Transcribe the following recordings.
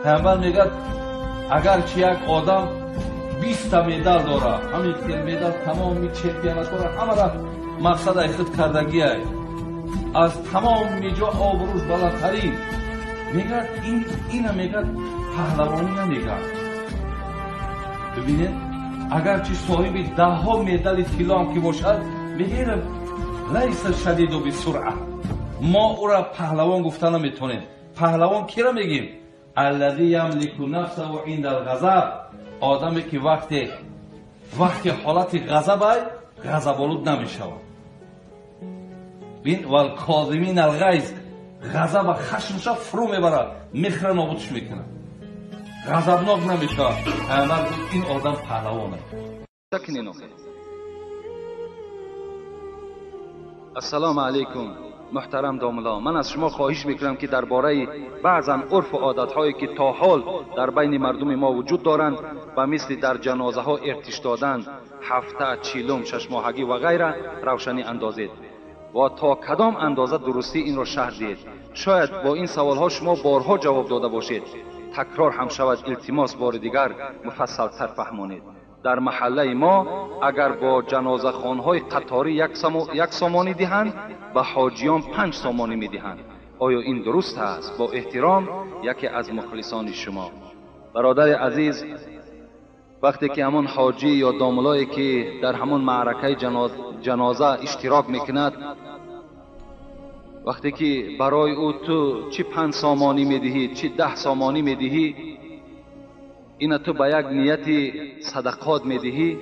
پیامبر میگه اگر چه یک آدم 20 تا مدال داره، همین مدال تمام چمپیونات داره، همه را مقصد خود کردگی است. از تمام میجا آبروش بالاترین میگه این میگه پهلوانی نمیگه. ببینید اگر چه صاحب 10 مدال طلا هم که باشد میگه لیس شدید و بسرعه، ما او را پهلوان گفتن نمیتونیم. پهلوان کی را میگیم؟ الذی یملک نفسه عند الغضب، آدمی که وقتی حالت غضب است غضب‌آلود نمیشود. ببین والکاظمین الغیظ، غضب و خشمش فرو میبره، میخره نابودش میکنه، غضبناک نمیشه. این آدم پهلوانه. السلام علیکم محترم داملا، من از شما خواهش میکنم که درباره بعضا عرف و عادت‌هایی که تا حال در بین مردم ما وجود دارند و مثل در جنازه ها ارتش دادن، هفته، چیلم، 6 ماهگی و غیره روشنی اندازید و تا کدام اندازه درستی این را شرح دهید. شاید با این سوال ها شما بارها جواب داده باشید، تکرار هم شود، التماس بار دیگر مفصل تر فهمانید. در محله ما اگر با جنازه خانهای قطاری یک سامانی دهند و حاجیان 5 سامانی می دهند، آیا این درست است؟ با احترام یکی از مخلصان شما. برادر عزیز، وقتی که همون حاجی یا داملایی که در همون معرکه جنازه اشتراک میکند، وقتی که برای او تو چی 5 سامانی میدهی چی 10 سامانی میدهی، این تو به یک نیت صدقات میدهی،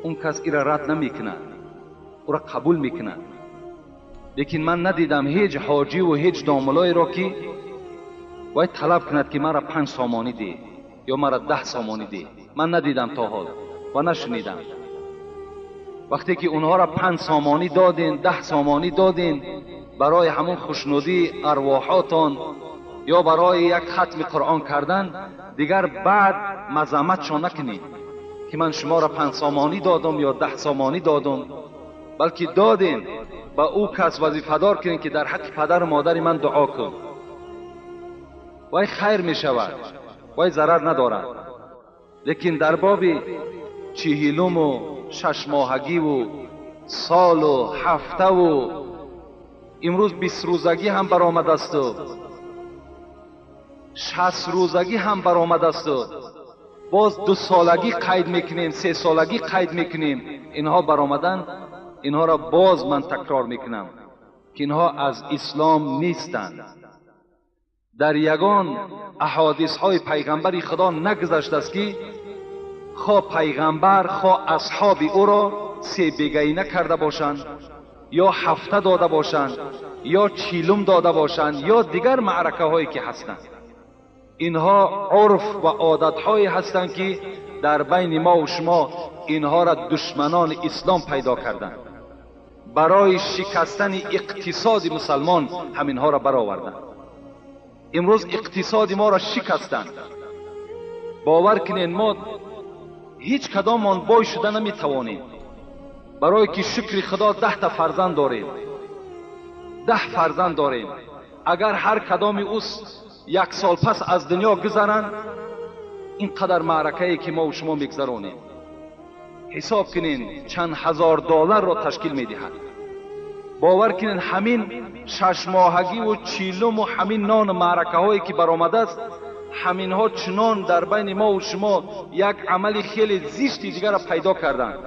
اون کس ایرا رد نمیکنه، او را قبول میکنه. لیکن من ندیدم هیچ حاجی و هیچ داملای را که وای طلب کند که مرا 5 سامانی ده یا مرا 10 سامانی ده. من ندیدم تا حال و نشنیدم. وقتی که اونها را 5 سامانی دادین، 10 سامانی دادین برای همون خوشنودی ارواحاتان یا برای یک ختم قرآن کردن، دیگر بعد مذمتشان نکنید که من شما را 5 سامانی دادم یا 10 سامانی دادم، بلکه دادین با او کس وظیفه‌دار کنید که در حق پدر و مادر من دعا کن، وای خیر می شود، وای ضرر ندارد. لیکن در باب 40 و 6 ماهگی و سال و هفته و امروز 20 روزگی هم برآمد است و 60 روزگی هم برآمد است و باز 2 سالگی قید میکنیم، 3 سالگی قید میکنیم، اینها برآمدن. اینها را باز من تکرار میکنم که اینها از اسلام نیستند. در یگان احادیث های پیغمبر خدا نگذشته است که خواه پیغمبر خواه اصحاب او را 3 بیگی نکرده باشند یا 7 داده باشند یا 40 داده باشند یا دیگر معرکه هایی که هستند. اینها عرف و عادت هایی هستند که در بین ما و شما اینها را دشمنان اسلام پیدا کردند، برای شکستن اقتصاد مسلمان همینها را برآوردند. امروز اقتصاد ما را شکستند. باور کنین ما هیچ کداممان بای شده نمیتوانیم، برای که شکر خدا 10 تا فرزند داریم، 10 فرزند داریم. اگر هر کدام اوس 1 سال پس از دنیا گذرند، اینقدر معرکه‌ای که ما و شما میگذرانیم حساب کنین چند هزار دلار را تشکیل میدهد. باور کنین همین 6 ماهگی و 40 و همین نان معرکه هایی که برآمده است، همین ها چنان در بین ما و شما یک عمل خیلی زشتی دیگر را پیدا کردند.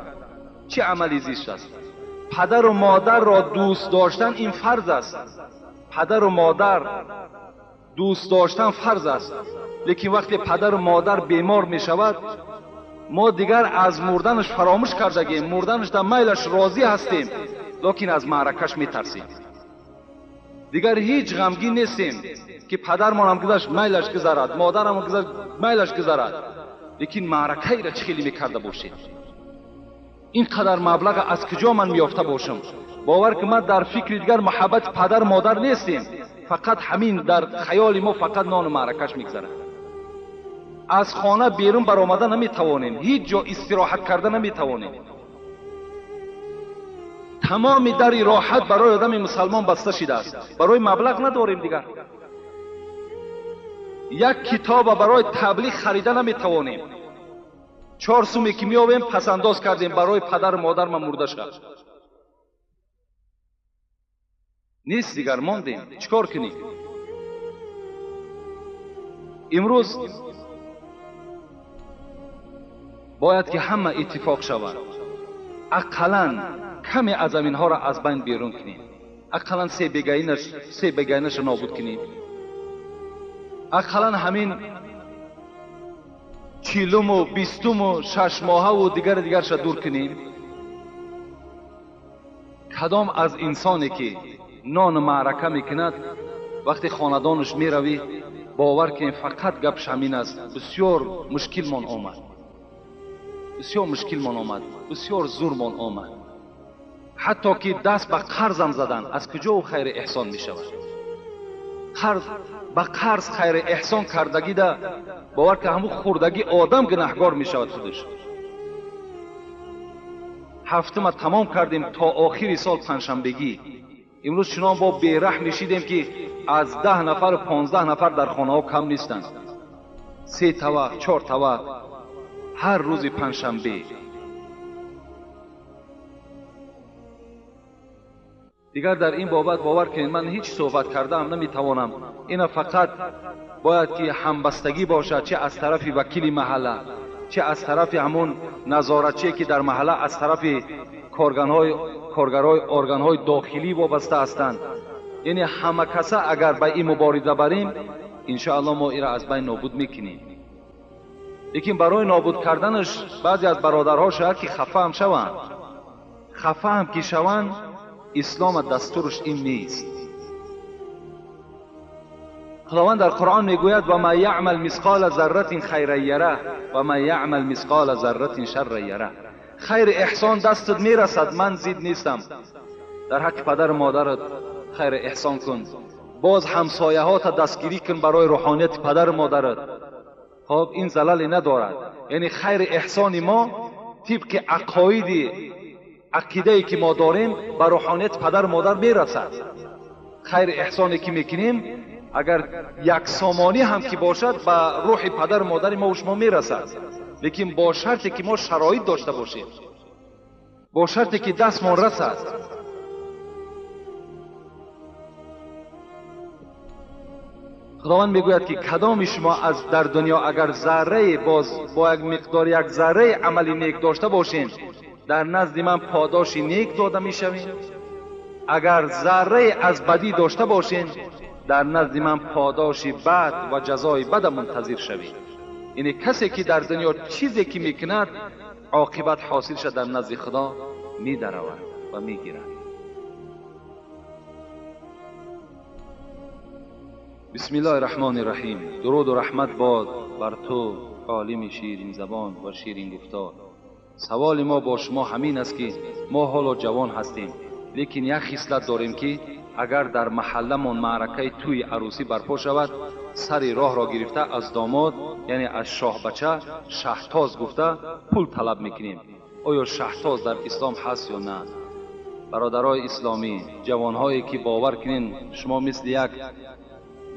چه عملی زشت است؟ پدر و مادر را دوست داشتن این فرض است. پدر و مادر دوست داشتن فرض است، لیکن وقتی پدر و مادر بیمار می شود، ما دیگر از مردنش فراموش کردگیم، مردنش در میلش راضی هستیم، لیکن از معرکش می ترسیم. دیگر هیچ غمگین نیستیم که پدرمان هم گذشت میلش گذرد، مادرم هم گذشت میلش گذرد، لیکن معرکه ای را چخیلی می کرده باشید. اینقدر مبلغ از کجا من میافته باشم؟ باور که من در فکر دیگر محبت پدر مادر نیستیم، فقط همین در خیال ما فقط نان معرکش میگذره. از خانه بیرون برآمده نمیتوانیم، هیچ جا استراحت کرده نمیتوانیم. تمام در راحت برای آدم مسلمان بسته شده است. برای مبلغ نداریم دیگر. یک کتاب برای تبلیغ خریده نمیتوانیم. 4 سومی که میابیم پس انداز کردیم برای پدر و مادر ما مرده شد. نیست دیگر، ماندیم. چیکار کنیم؟ امروز باید که همه اتفاق شود. اقلاً کمی از اینها را از بین بیرون کنیم. اقلاً سه بگینش نابود کنیم. اقلاً همین 40 و 20 و 6 ماهه و دیگرش دور کنیم. کدام از انسانی که نان معرکه میکند وقتی خاندانش میروی باور کنیم فقط گپش همین است. بسیار مشکل من آمد، بسیار زور من آمد. حتی که دست به قرضم زدن، از کجا خیر احسان می شود؟ به قرض خیر احسان کردگی ده باور که همون خوردگی آدم گناهگار می شود خودش. هفته ما تمام کردیم تا آخری سال پنجشنبگی. امروز چنان با بیرحم نشیدیم که از 10 نفر و 15 نفر در خانه ها کم نیستند. 3 توه 4 توه هر روز پنجشنبه. دیگر در این بابت باور کنید من هیچ صحبت کردم نمیتوانم. اینا فقط باید که همبستگی باشد، چه از طرف وکیل محله، چه از طرف همون نظارتچی که در محله از طرف کارگرای ارگان‌های داخلی وابسته هستند. یعنی همه کسا اگر به این مبارزه بریم ان شاء الله ما ایرا از بین نابود میکنیم. لیکن برای نابود کردنش بعضی از برادرها شاید که خفه هم شوند. خفه هم که شوند اسلام دستورش این نیست. خداوند در قرآن میگوید و ما یعمل مثقال ذره خیرا یره و ما یعمل مثقال ذره شر یره. خیر احسان دستت میرسد، من زید نیستم. در حق پدر مادرت خیر احسان کن. باز همسایه ها تا دستگیری کن برای روحانیت پدر مادرت. خب این زلالی ندارد. یعنی خیر احسان ما طبق عقیده ای که ما داریم به روحانیت پدر مادر میرسد. خیر احسانی که میکنیم اگر یک سامانی هم که باشد به روح پدر مادر ما و شما میرسد. لیکن با شرطی که ما شرایط داشته باشیم، با شرطی که دستمان رسد. خداوند میگوید که کدام شما از در دنیا اگر ذره با یک مقدار یک ذره عملی نیک داشته باشین در نزد من پاداش نیک داده میشوین. اگر ذره از بدی داشته باشین در نزد من پاداش بد و جزای بد منتظر شوید. یعنی کسی که در دنیا چیزی که میکند عاقبت حاصل شد در نزد خدا میدرود و میگیرد. بسم الله الرحمن الرحیم. درود و رحمت باد بر تو عالم شیرین زبان و شیرین گفتار. سوال ما با شما همین است که ما حالا جوان هستیم، لیکن یک خصلت داریم که اگر در محله من معرکه توی عروسی برپا شود سر راه را گرفته از داماد یعنی از شاه بچه شهتاز گفته پول طلب میکنیم. آیا شهتاز در اسلام هست یا نه؟ برادرای اسلامی، جوانهایی که باور کنین شما مثل یک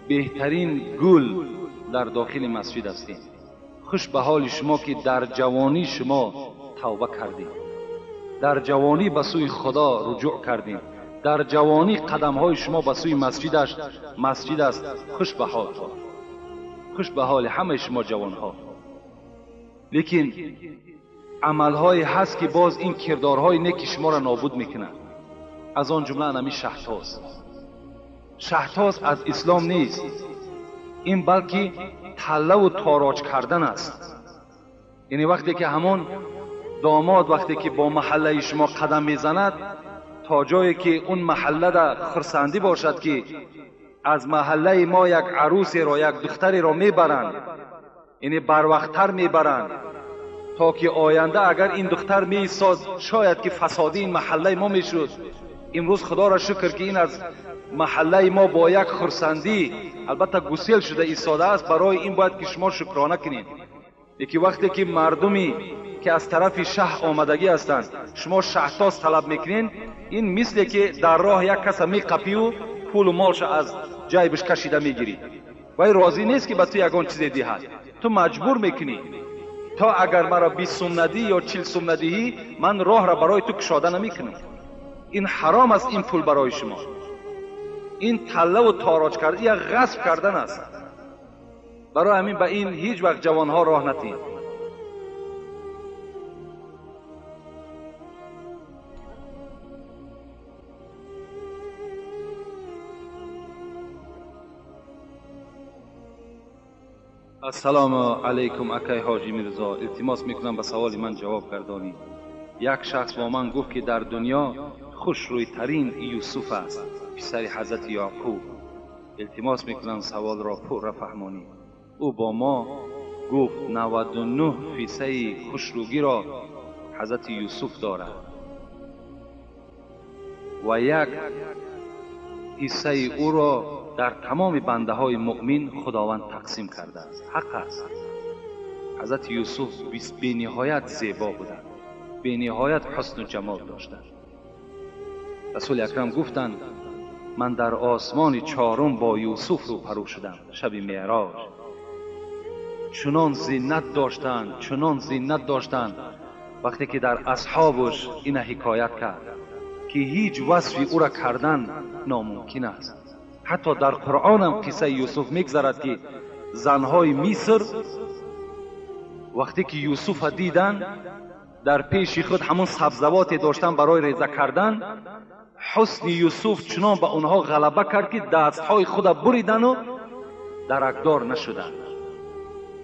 بهترین گل در داخل مسجد هستین. خوش به حال شما که در جوانی شما توبه کردید، در جوانی به سوی خدا رجوع کردید، در جوانی قدم های شما به سوی مسجد است. خوش به حال، خوش به حال همه شما جوان ها. لیکن عمل های هست که باز این کردارهای نیک شما را نابود میکنه. از آن جمله نمی شهتاز از اسلام نیست. این بلکه تله و تاراج کردن است. یعنی وقتی که همون داماد وقتی که با محله شما قدم میزند تا جایی که اون محله دا خرسندی باشد که از محله ما یک عروسی را یک دختری را میبرند، یعنی بروقتر میبرند تا که آینده اگر این دختر میایستاد شاید که فسادی این محله ما میشد. امروز خدا را شکر که این از محله ما با یک خرسندی البته گسیل شده ایستاده است. برای این باید که شما شکرانه کنید. یکی وقتی که مردمی که از طرف شه آمدگی هستند شما شهتاز طلب میکنین، این مثل که در راه یک کس میقپی و پول و مالش از جیبش کشیده میگیری. وای راضی نیست که به تو یگان چیزی دهد، تو مجبور میکنی تا اگر مرا 20 سوم ندی یا 40 سوم ندهی من راه را برای تو کشاده نمیکنم. این حرام است. این پول برای شما، این تله و تاراج کردن، یک غصب کردن است. برای همین به این هیچ وقت جوانها راه ندید. السلام علیکم اکای حاجی میرزا، التماس میکنم به سوال من جواب گردانی. یک شخص با من گفت که در دنیا خوش روی ترین یوسف است، پسر حضرت یعقوب. التماس میکنم سوال را پر فهمانی. او با ما گفت 99% خوشرویی را حضرت یوسف دارد و یک حصه او را در تمام بنده های مؤمن خداوند تقسیم کرده است. حق است. حضرت یوسف بی نهایت زیبا بودند، بی نهایت حسن و جمال داشتند. رسول اکرم گفتند من در آسمان چهارم با یوسف رو پرو شدم شب معراج. چنان زینت داشتند، چنان زینت داشتند. وقتی که در اصحابش این حکایت کرد که هیچ وصفی او را کردن ناممکن است. حتی در قرآن هم قصه یوسف میگذرد که زنهای مصر وقتی که یوسف دیدن در پیش خود همون سبزواتی داشتن برای ریزه کردن، حسن یوسف چنان به اونها غلبه کرد که دستهای خود بریدن و درکدار نشدن.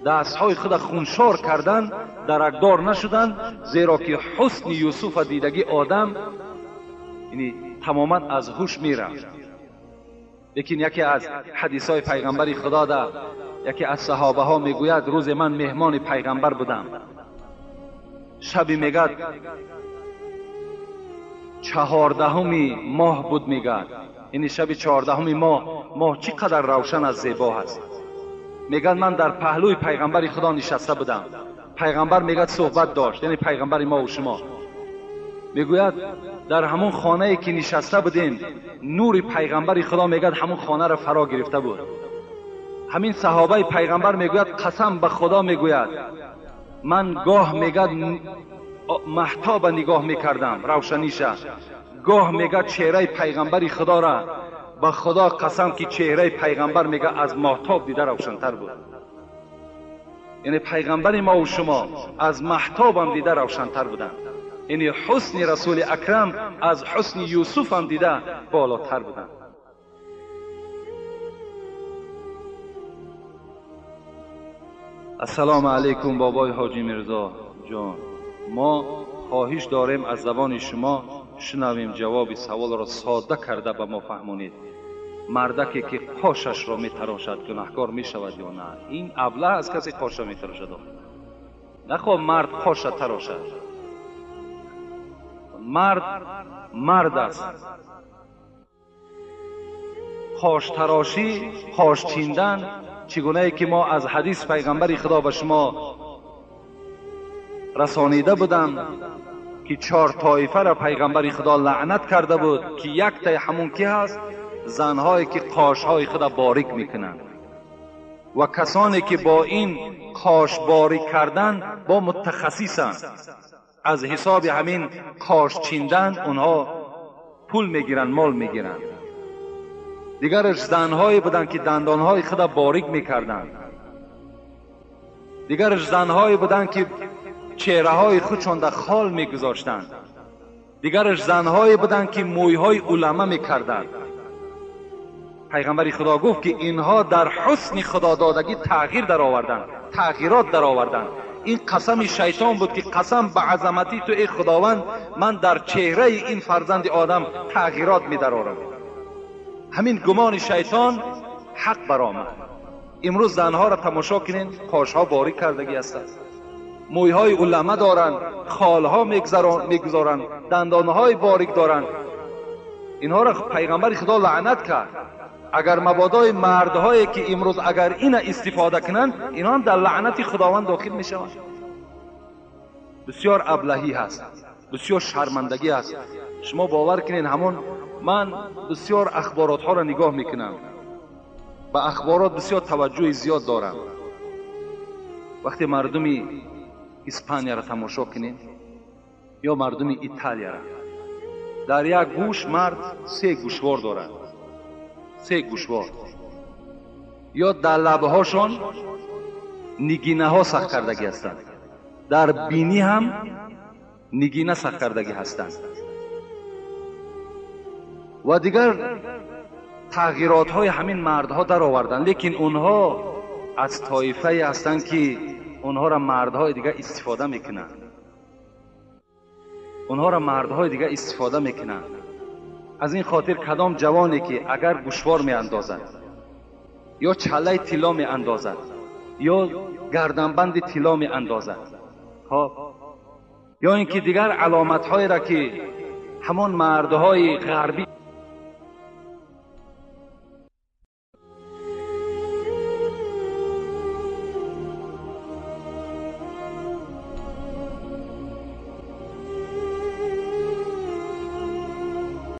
دستهای خود خونشار کردن، درکدار نشدن، زیرا که حسن یوسف دیدگی آدم یعنی تماما از هوش میرفت. لیکن یکی از حدیث های پیغمبر خدا ده، یکی از صحابه ها میگوید روز من مهمان پیغمبر بودم. شبی میگد 14 ماه بود میگد، یعنی شب 14 ماه چقدر روشن از زیبا هست. میگد من در پهلوی پیغمبر خدا نشسته بودم. پیغمبر میگد صحبت داشت، یعنی پیغمبر ما و شما. میگوید در همون خانه ای که نشسته بودیم نور پیغمبر خدا میگد همون خانه را فرا گرفته بود. همین صحابه پیغمبر میگوید قسم به خدا میگوید من گاه میگد مهتاب نگاه میکردم روشنیشه، گاه میگد چهره پیغمبر خدا را به خدا قسم که چهره پیغمبر میگه از مهتاب دیده روشنتر بود. یعنی پیغمبر ما و شما از مهتاب هم دیده روشنتر بودند. یعنی حسن رسول اکرم از حسن یوسف هم دیده بالاتر بودند. السلام علیکم بابای حاجی میرزا جان، ما خواهش داریم از زبان شما شنویم جواب سوال را ساده کرده به ما فهمونید. مردکی که قاشش را میتراشد گناهکار میشود یا نه؟ این ابله از کسی قاش را میتراشد؟ نه خب مرد قاش تراشد. مرد است. قاش تراشی، قاش چیندن چگونه ای که ما از حدیث پیغمبر خدا به شما رسانیده بودم که 4 طایفه را پیغمبر خدا لعنت کرده بود که یک تای همون که هست زنهایی که قاشهای خود باریک میکنند و کسانی که با این قاش باریک کردن با متخصصند. از حساب همین قاش چیندن اونها پول میگیرن، مال میگیرن. دیگرش زنهایی بودن که دندانهای خود باریک میکردن. دیگرش زنهایی بودن که چهره های خودشان در خال میگذاشتند. دیگرش زنهایی بودن که مویهای علمه میکردند. پیغمبر خدا گفت که اینها در حسن خدا دادگی تغییر در آوردن، تغییرات در آوردن. این قسم شیطان بود که قسم به عظمتی تو ای خداوند من در چهره این فرزند آدم تغییرات می درآورم. همین گمان شیطان حق برآمد. امروز زنها را تماشا کنین، قاشها باریک کردگی هستند، مویهای علمه دارند، خالها میگذارند، دندانهای باریک دارند. اینها را پیغمبر خدا لعنت کرد. اگر مبادای مردهایی که امروز اگر این استفاده کنند اینها هم در لعنت خداوند داخل می شوند. بسیار ابلهی هست، بسیار شرمندگی هست. شما باور کنین همون من بسیار اخبارات ها را نگاه میکنم. به اخبارات بسیار توجه زیاد دارم. وقتی مردمی اسپانیا را تماشا کنیم یا مردم ایتالیا را، در یک گوش مرد 3 گوشوار دارد، 3 گوشوار، یا در لبهاشون نگینه ها سخت کردگی هستند، در بینی هم نگینه سخت کردگی هستند و دیگر تغییرات های همین مردها در آوردن. لیکن اونها از طایفه هستند که اونها را مردهای دیگر استفاده میکنند، اونها را مردهای دیگر استفاده میکنند. از این خاطر کدام جوانی که اگر گوشوار می اندازد یا چله طلا می اندازد یا گردنبند طلا می اندازد یا اینکه دیگر علامت هایی را که همان مردهای غربی